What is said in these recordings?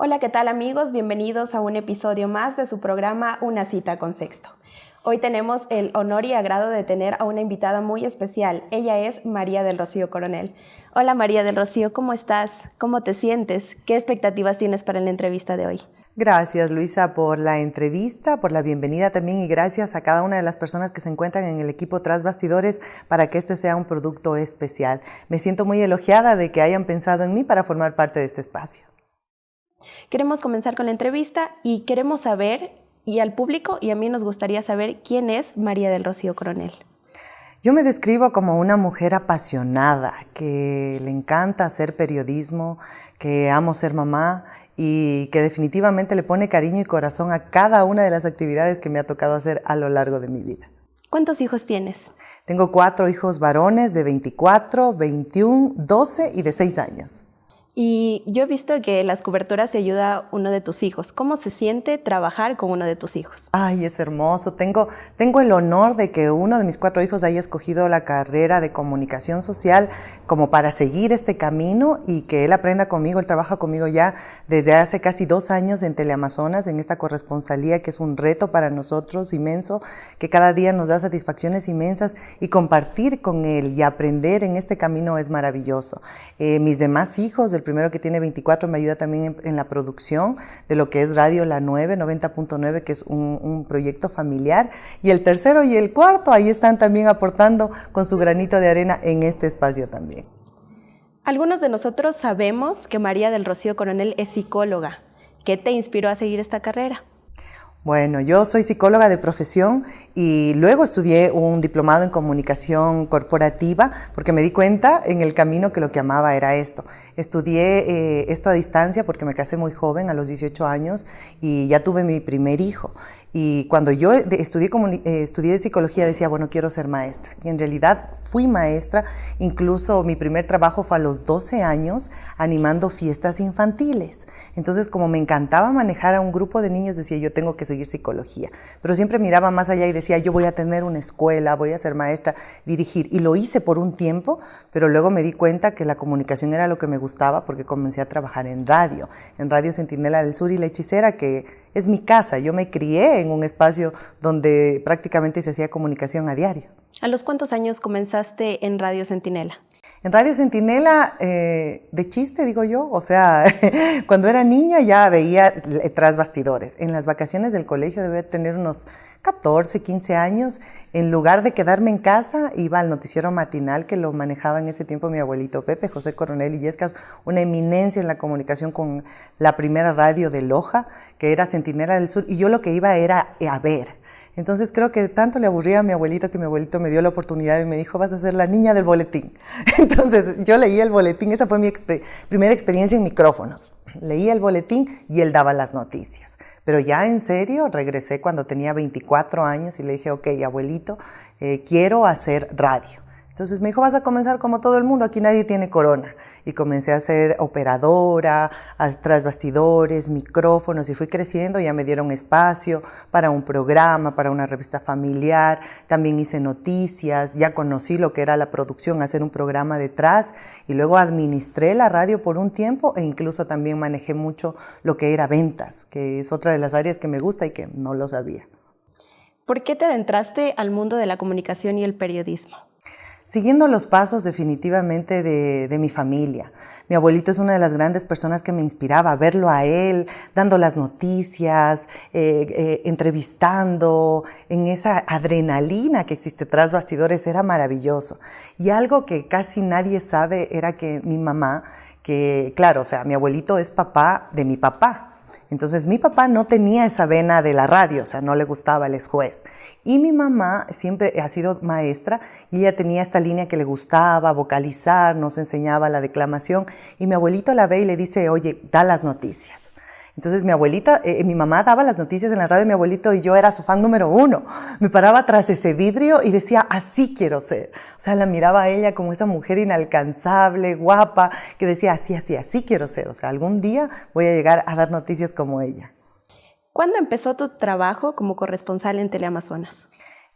Hola, ¿qué tal amigos? Bienvenidos a un episodio más de su programa Una cita con Sexto. Hoy tenemos el honor y agrado de tener a una invitada muy especial. Ella es María del Rocío Coronel. Hola María del Rocío, ¿cómo estás? ¿Cómo te sientes? ¿Qué expectativas tienes para la entrevista de hoy? Gracias, Luisa, por la entrevista, por la bienvenida también y gracias a cada una de las personas que se encuentran en el equipo Tras Bastidores para que este sea un producto especial. Me siento muy elogiada de que hayan pensado en mí para formar parte de este espacio. Queremos comenzar con la entrevista y queremos saber, y al público y a mí nos gustaría saber quién es María del Rocío Coronel. Yo me describo como una mujer apasionada, que le encanta hacer periodismo, que amo ser mamá y que definitivamente le pone cariño y corazón a cada una de las actividades que me ha tocado hacer a lo largo de mi vida. ¿Cuántos hijos tienes? Tengo 4 hijos varones de 24, 21, 12 y de 6 años. Y yo he visto que en las coberturas te ayuda uno de tus hijos. ¿Cómo se siente trabajar con uno de tus hijos? Ay, es hermoso. Tengo el honor de que uno de mis 4 hijos haya escogido la carrera de comunicación social como para seguir este camino y que él aprenda conmigo. Él trabaja conmigo ya desde hace casi 2 años en Teleamazonas, en esta corresponsalía que es un reto para nosotros inmenso, que cada día nos da satisfacciones inmensas y compartir con él y aprender en este camino es maravilloso. Mis demás hijos, el primero que tiene 24 me ayuda también en la producción de lo que es Radio La 9, 90.9, que es un proyecto familiar. Y el tercero y el cuarto, ahí están también aportando con su granito de arena en este espacio también. Algunos de nosotros sabemos que María del Rocío Coronel es psicóloga. ¿Qué te inspiró a seguir esta carrera? Bueno, yo soy psicóloga de profesión y luego estudié un diplomado en comunicación corporativa porque me di cuenta en el camino que lo que amaba era esto. Estudié esto a distancia porque me casé muy joven, a los 18 años, y ya tuve mi primer hijo. Y cuando yo estudié psicología decía, bueno, quiero ser maestra. Y en realidad fui maestra, incluso mi primer trabajo fue a los 12 años animando fiestas infantiles. Entonces, como me encantaba manejar a un grupo de niños, decía, yo tengo que seguir psicología. Pero siempre miraba más allá y decía, yo voy a tener una escuela, voy a ser maestra, dirigir. Y lo hice por un tiempo, pero luego me di cuenta que la comunicación era lo que me gustaba porque comencé a trabajar en Radio Centinela del Sur y La Hechicera, que es mi casa. Yo me crié en un espacio donde prácticamente se hacía comunicación a diario. ¿A los cuántos años comenzaste en Radio Centinela? En Radio Centinela, de chiste digo yo, o sea, cuando era niña ya veía Tras Bastidores. En las vacaciones del colegio debía tener unos 14, 15 años. En lugar de quedarme en casa, iba al noticiero matinal que lo manejaba en ese tiempo mi abuelito Pepe, José Coronel Illescas, una eminencia en la comunicación con la primera radio de Loja, que era Centinela del Sur, y yo lo que iba era a ver. Entonces creo que tanto le aburría a mi abuelito que mi abuelito me dio la oportunidad y me dijo, vas a ser la niña del boletín. Entonces yo leía el boletín, esa fue mi primera experiencia en micrófonos. Leía el boletín y él daba las noticias. Pero ya en serio regresé cuando tenía 24 años y le dije, ok, abuelito, quiero hacer radio. Entonces me dijo, vas a comenzar como todo el mundo, aquí nadie tiene corona. Y comencé a ser operadora, tras bastidores, micrófonos, y fui creciendo, ya me dieron espacio para un programa, para una revista familiar, también hice noticias, ya conocí lo que era la producción, hacer un programa detrás, y luego administré la radio por un tiempo e incluso también manejé mucho lo que era ventas, que es otra de las áreas que me gusta y que no lo sabía. ¿Por qué te adentraste al mundo de la comunicación y el periodismo? Siguiendo los pasos definitivamente de mi familia. Mi abuelito es una de las grandes personas que me inspiraba, verlo a él, dando las noticias, entrevistando, en esa adrenalina que existe tras bastidores, era maravilloso. Y algo que casi nadie sabe era que mi mamá, que claro, o sea, mi abuelito es papá de mi papá. Entonces mi papá no tenía esa vena de la radio, o sea, no le gustaba, él es juez. Y mi mamá siempre ha sido maestra y ella tenía esta línea que le gustaba, vocalizar, nos enseñaba la declamación. Y mi abuelito la ve y le dice, oye, da las noticias. Entonces mi mamá daba las noticias en la radio de mi abuelito y yo era su fan número 1. Me paraba tras ese vidrio y decía, así quiero ser. O sea, la miraba a ella como esa mujer inalcanzable, guapa, que decía, así quiero ser. O sea, algún día voy a llegar a dar noticias como ella. ¿Cuándo empezó tu trabajo como corresponsal en Teleamazonas?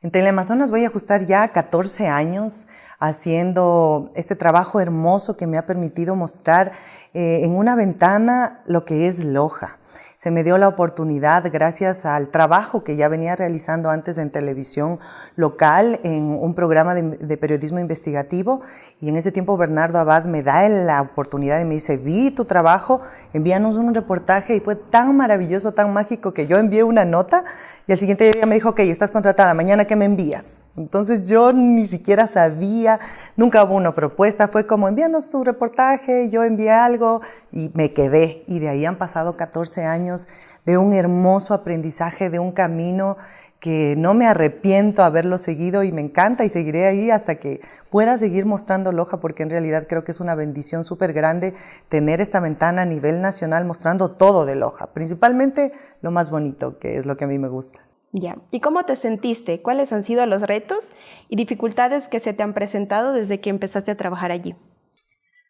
En Teleamazonas voy a ajustar ya 14 años haciendo este trabajo hermoso que me ha permitido mostrar en una ventana lo que es Loja. Se me dio la oportunidad, gracias al trabajo que ya venía realizando antes en televisión local, en un programa de periodismo investigativo, y en ese tiempo Bernardo Abad me da la oportunidad y me dice, vi tu trabajo, envíanos un reportaje, y fue tan maravilloso, tan mágico, que yo envié una nota, y al siguiente día me dijo, ok, estás contratada, mañana ¿qué me envías? Entonces yo ni siquiera sabía, nunca hubo una propuesta, fue como envíanos tu reportaje, yo envié algo y me quedé. Y de ahí han pasado 14 años de un hermoso aprendizaje, de un camino que no me arrepiento haberlo seguido y me encanta, y seguiré ahí hasta que pueda seguir mostrando Loja, porque en realidad creo que es una bendición súper grande tener esta ventana a nivel nacional mostrando todo de Loja, principalmente lo más bonito, que es lo que a mí me gusta. Ya. ¿Y cómo te sentiste? ¿Cuáles han sido los retos y dificultades que se te han presentado desde que empezaste a trabajar allí?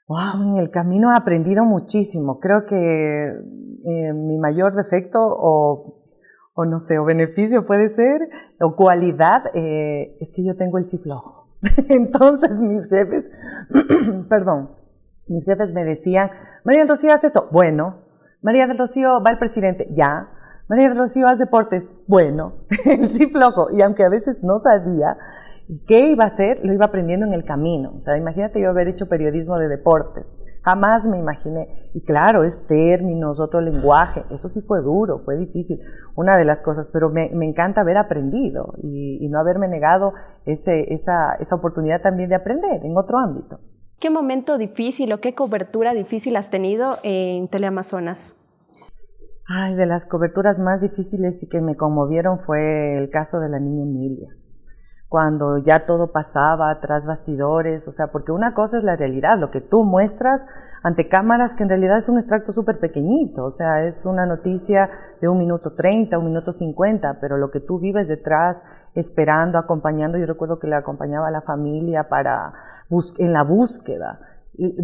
Wow, en el camino he aprendido muchísimo. Creo que mi mayor defecto o no sé, o beneficio puede ser, o cualidad, es que yo tengo el sí flojo. Entonces mis jefes, mis jefes me decían, María del Rocío, haz esto. Bueno. María del Rocío, va el presidente. Ya. María del Rocío, haz deportes. Bueno, sí flojo. Y aunque a veces no sabía qué iba a hacer, lo iba aprendiendo en el camino. O sea, imagínate yo haber hecho periodismo de deportes. Jamás me imaginé. Y claro, es términos, otro lenguaje. Eso sí fue duro, fue difícil. Una de las cosas, pero me encanta haber aprendido y no haberme negado esa oportunidad también de aprender en otro ámbito. ¿Qué momento difícil o qué cobertura difícil has tenido en Teleamazonas? Ay, de las coberturas más difíciles y que me conmovieron fue el caso de la niña Emilia. Cuando ya todo pasaba tras bastidores, o sea, porque una cosa es la realidad, lo que tú muestras ante cámaras, que en realidad es un extracto súper pequeñito, o sea, es una noticia de 1 minuto 30, 1 minuto 50, pero lo que tú vives detrás, esperando, acompañando, yo recuerdo que le acompañaba a la familia en la búsqueda,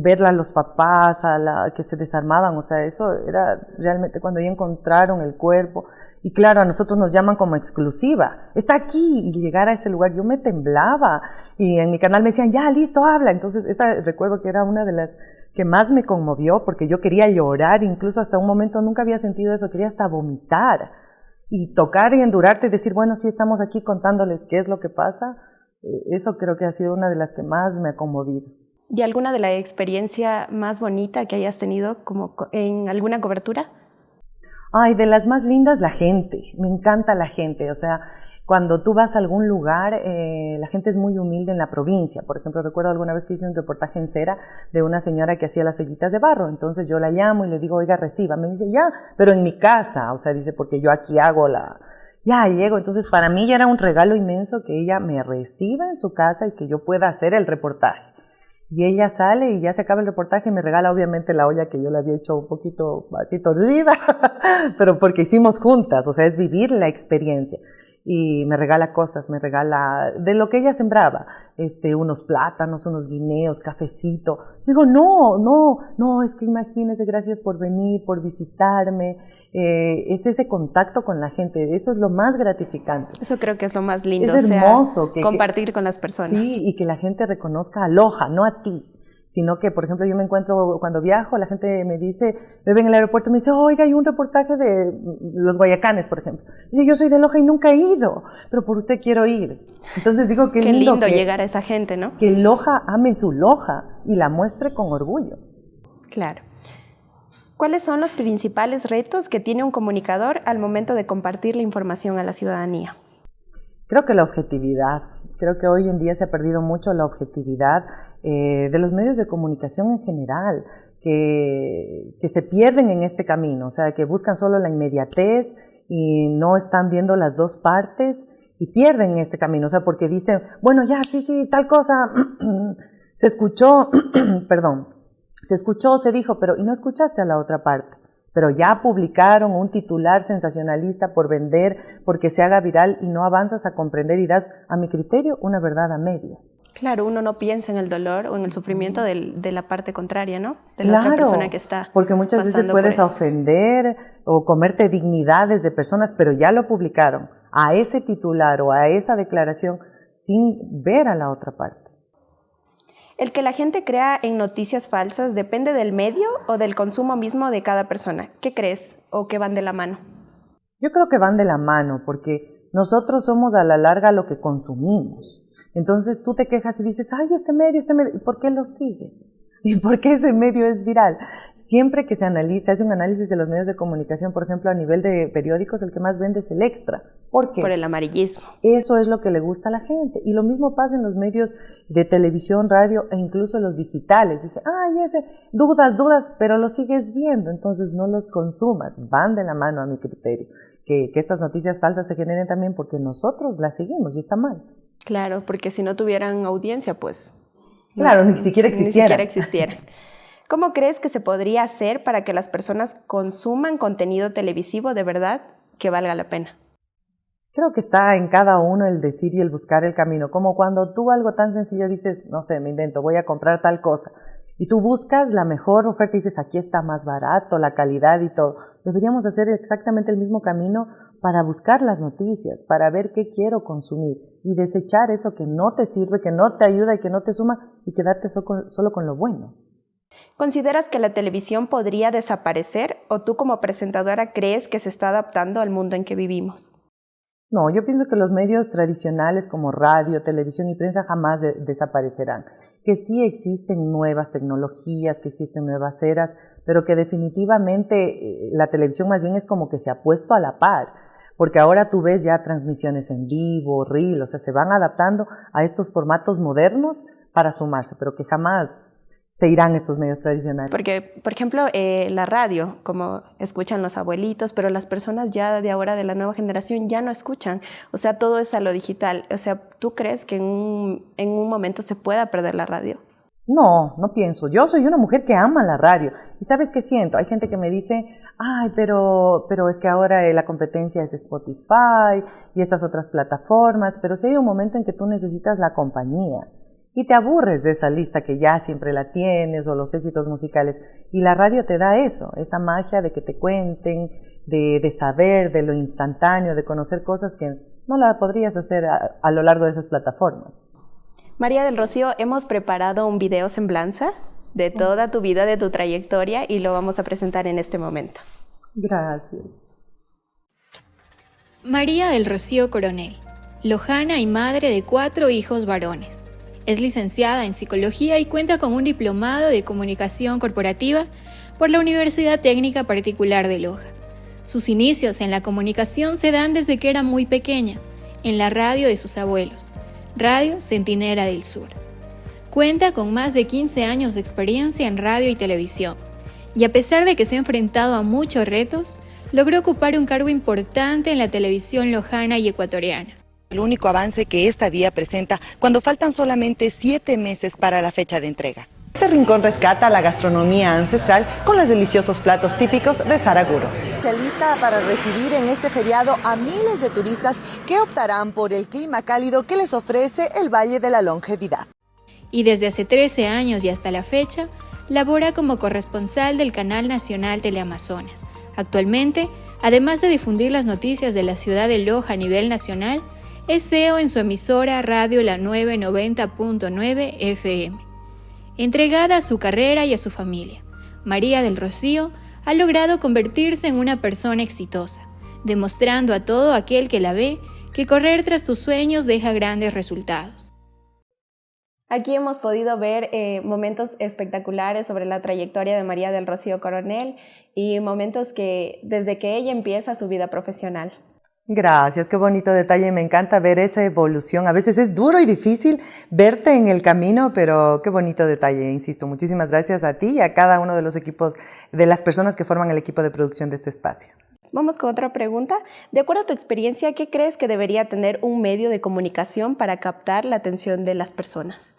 verla a los papás, que se desarmaban, o sea, eso era realmente cuando ya encontraron el cuerpo. Y claro, a nosotros nos llaman como exclusiva, está aquí, y llegar a ese lugar, yo me temblaba, y en mi canal me decían, ya, listo, habla. Entonces, recuerdo que era una de las que más me conmovió, porque yo quería llorar, incluso hasta un momento nunca había sentido eso, quería hasta vomitar, y tocar y endurarte y decir, bueno, sí, estamos aquí contándoles qué es lo que pasa. Eso creo que ha sido una de las que más me ha conmovido. ¿Y alguna de la experiencia más bonita que hayas tenido como en alguna cobertura? Ay, de las más lindas, la gente. Me encanta la gente. O sea, cuando tú vas a algún lugar, la gente es muy humilde en la provincia. Por ejemplo, recuerdo alguna vez que hice un reportaje en Cera de una señora que hacía las ollitas de barro. Entonces yo la llamo y le digo, oiga, reciba. Me dice, ya, pero en mi casa. O sea, dice, porque yo aquí hago ya llego. Entonces para mí ya era un regalo inmenso que ella me reciba en su casa y que yo pueda hacer el reportaje. Y ella sale y ya se acaba el reportaje y me regala obviamente la olla que yo le había hecho un poquito así torcida, pero porque hicimos juntas, o sea, es vivir la experiencia. Y me regala cosas, me regala de lo que ella sembraba, unos plátanos, unos guineos, cafecito. Digo, no, es que imagínese, gracias por venir, por visitarme. Es ese contacto con la gente, eso es lo más gratificante. Eso creo que es lo más lindo, es hermoso, compartir con las personas. Sí, y que la gente reconozca a Loja, no a ti. Sino que, por ejemplo, yo me encuentro, cuando viajo, la gente me dice, me ven en el aeropuerto y me dice, oiga, hay un reportaje de los Guayacanes, por ejemplo. Dice, yo soy de Loja y nunca he ido, pero por usted quiero ir. Entonces digo, qué lindo llegar a esa gente, ¿no? Que Loja ame su Loja y la muestre con orgullo. Claro. ¿Cuáles son los principales retos que tiene un comunicador al momento de compartir la información a la ciudadanía? Creo que la objetividad. Creo que hoy en día se ha perdido mucho la objetividad de los medios de comunicación en general, que se pierden en este camino, o sea, que buscan solo la inmediatez y no están viendo las dos partes y pierden este camino, o sea, porque dicen, bueno, ya, sí, tal cosa, se escuchó, se dijo, pero y no escuchaste a la otra parte. Pero ya publicaron un titular sensacionalista por vender, porque se haga viral y no avanzas a comprender y das, a mi criterio, una verdad a medias. Claro, uno no piensa en el dolor o en el sufrimiento de la parte contraria, ¿no? De la otra persona que está porque muchas veces puedes ofender o comerte dignidades de personas, pero ya lo publicaron a ese titular o a esa declaración sin ver a la otra parte. ¿El que la gente crea en noticias falsas depende del medio o del consumo mismo de cada persona? ¿Qué crees? ¿O que van de la mano? Yo creo que van de la mano, porque nosotros somos a la larga lo que consumimos. Entonces tú te quejas y dices, ay, este medio, ¿y por qué lo sigues? ¿Y por qué ese medio es viral? Siempre que se hace un análisis de los medios de comunicación, por ejemplo, a nivel de periódicos, el que más vende es el Extra. ¿Por qué? Por el amarillismo. Eso es lo que le gusta a la gente. Y lo mismo pasa en los medios de televisión, radio e incluso los digitales. Dice, ay, dudas, pero lo sigues viendo, entonces no los consumas. Van de la mano a mi criterio. Que estas noticias falsas se generen también porque nosotros las seguimos y está mal. Claro, porque si no tuvieran audiencia, pues... Claro, ni siquiera existieran. ¿Cómo crees que se podría hacer para que las personas consuman contenido televisivo de verdad que valga la pena? Creo que está en cada uno el decir y el buscar el camino. Como cuando tú algo tan sencillo dices, no sé, me invento, voy a comprar tal cosa. Y tú buscas la mejor oferta y dices, aquí está más barato, la calidad y todo. Deberíamos hacer exactamente el mismo camino para buscar las noticias, para ver qué quiero consumir y desechar eso que no te sirve, que no te ayuda y que no te suma y quedarte solo con lo bueno. ¿Consideras que la televisión podría desaparecer o tú como presentadora crees que se está adaptando al mundo en que vivimos? No, yo pienso que los medios tradicionales como radio, televisión y prensa jamás desaparecerán. Que sí existen nuevas tecnologías, que existen nuevas eras, pero que definitivamente la televisión más bien es como que se ha puesto a la par. Porque ahora tú ves ya transmisiones en vivo, reel, o sea, se van adaptando a estos formatos modernos para sumarse, pero que jamás se irán estos medios tradicionales. Porque, por ejemplo, la radio, como escuchan los abuelitos, pero las personas ya de ahora, de la nueva generación, ya no escuchan. O sea, todo es a lo digital. O sea, ¿tú crees que en un momento se pueda perder la radio? No pienso. Yo soy una mujer que ama la radio. ¿Y sabes qué siento? Hay gente que me dice, ay, pero es que ahora la competencia es Spotify y estas otras plataformas, pero si hay un momento en que tú necesitas la compañía y te aburres de esa lista que ya siempre la tienes o los éxitos musicales, y la radio te da eso, esa magia de que te cuenten, de saber, de lo instantáneo, de conocer cosas que no la podrías hacer a lo largo de esas plataformas. María del Rocío, hemos preparado un video semblanza de toda tu vida, de tu trayectoria, y lo vamos a presentar en este momento. Gracias. María del Rocío Coronel, lojana y madre de 4 hijos varones. Es licenciada en Psicología y cuenta con un diplomado de Comunicación Corporativa por la Universidad Técnica Particular de Loja. Sus inicios en la comunicación se dan desde que era muy pequeña, en la radio de sus abuelos, Radio Centinela del Sur. Cuenta con más de 15 años de experiencia en radio y televisión, y a pesar de que se ha enfrentado a muchos retos, logró ocupar un cargo importante en la televisión lojana y ecuatoriana. El único avance que esta vía presenta cuando faltan solamente 7 meses para la fecha de entrega. Este rincón rescata la gastronomía ancestral con los deliciosos platos típicos de Saraguro. Se alista para recibir en este feriado a miles de turistas que optarán por el clima cálido que les ofrece el Valle de la Longevidad. Y desde hace 13 años y hasta la fecha, labora como corresponsal del Canal Nacional Teleamazonas. Actualmente, además de difundir las noticias de la ciudad de Loja a nivel nacional, es CEO en su emisora Radio La 990.9 FM. Entregada a su carrera y a su familia, María del Rocío ha logrado convertirse en una persona exitosa, demostrando a todo aquel que la ve que correr tras tus sueños deja grandes resultados. Aquí hemos podido ver momentos espectaculares sobre la trayectoria de María del Rocío Coronel y momentos que desde que ella empieza su vida profesional. Gracias, qué bonito detalle, me encanta ver esa evolución. A veces es duro y difícil verte en el camino, pero qué bonito detalle, insisto. Muchísimas gracias a ti y a cada uno de los equipos, de las personas que forman el equipo de producción de este espacio. Vamos con otra pregunta. De acuerdo a tu experiencia, ¿qué crees que debería tener un medio de comunicación para captar la atención de las personas?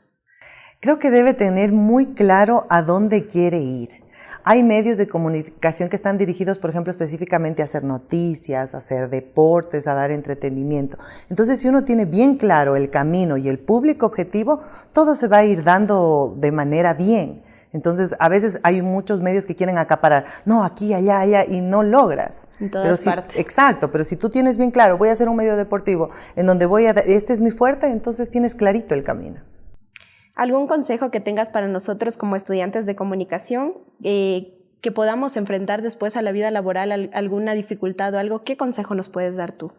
Creo que debe tener muy claro a dónde quiere ir. Hay medios de comunicación que están dirigidos, por ejemplo, específicamente a hacer noticias, a hacer deportes, a dar entretenimiento. Entonces, si uno tiene bien claro el camino y el público objetivo, todo se va a ir dando de manera bien. Entonces, a veces hay muchos medios que quieren acaparar, no, aquí, allá, y no logras. En todas partes. Exacto, pero si tú tienes bien claro, voy a hacer un medio deportivo en donde este es mi fuerte, entonces tienes clarito el camino. ¿Algún consejo que tengas para nosotros como estudiantes de comunicación que podamos enfrentar después a la vida laboral, alguna dificultad o algo? ¿Qué consejo nos puedes dar tú?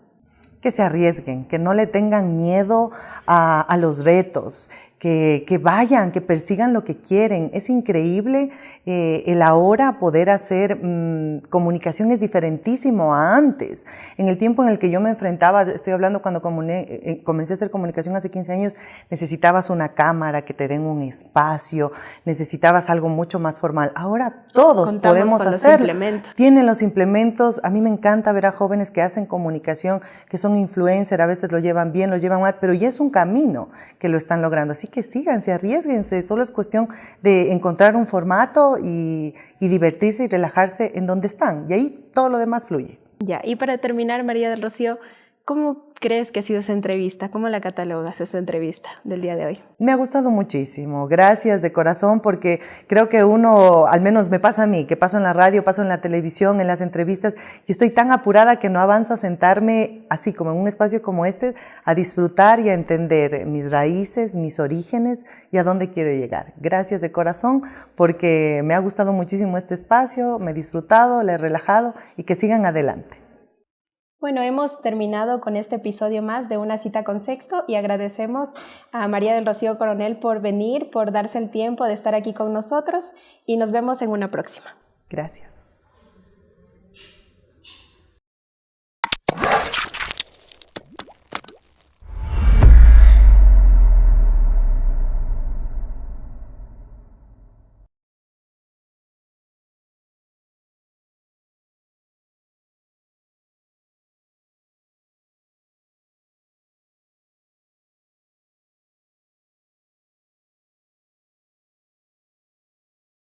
Que se arriesguen, que no le tengan miedo a los retos, que vayan, que persigan lo que quieren. Es increíble el ahora poder hacer comunicación es diferentísimo a antes. En el tiempo en el que yo me enfrentaba, estoy hablando cuando comencé a hacer comunicación hace 15 años, necesitabas una cámara, que te den un espacio, necesitabas algo mucho más formal. Ahora todos podemos hacerlo. Tienen los implementos. A mí me encanta ver a jóvenes que hacen comunicación, que son influencers, a veces lo llevan bien, lo llevan mal, pero ya es un camino que lo están logrando. Así que síganse, arriésguense, solo es cuestión de encontrar un formato y divertirse y relajarse en donde están, y ahí todo lo demás fluye. Ya, y para terminar, María del Rocío, ¿cómo crees que ha sido esa entrevista? ¿Cómo la catalogas, esa entrevista del día de hoy? Me ha gustado muchísimo, gracias de corazón, porque creo que uno, al menos me pasa a mí, que paso en la radio, paso en la televisión, en las entrevistas, y estoy tan apurada que no avanzo a sentarme así como en un espacio como este, a disfrutar y a entender mis raíces, mis orígenes y a dónde quiero llegar. Gracias de corazón, porque me ha gustado muchísimo este espacio, me he disfrutado, le he relajado, y que sigan adelante. Bueno, hemos terminado con este episodio más de Una Cita con Sexto y agradecemos a María del Rocío Coronel por venir, por darse el tiempo de estar aquí con nosotros y nos vemos en una próxima. Gracias.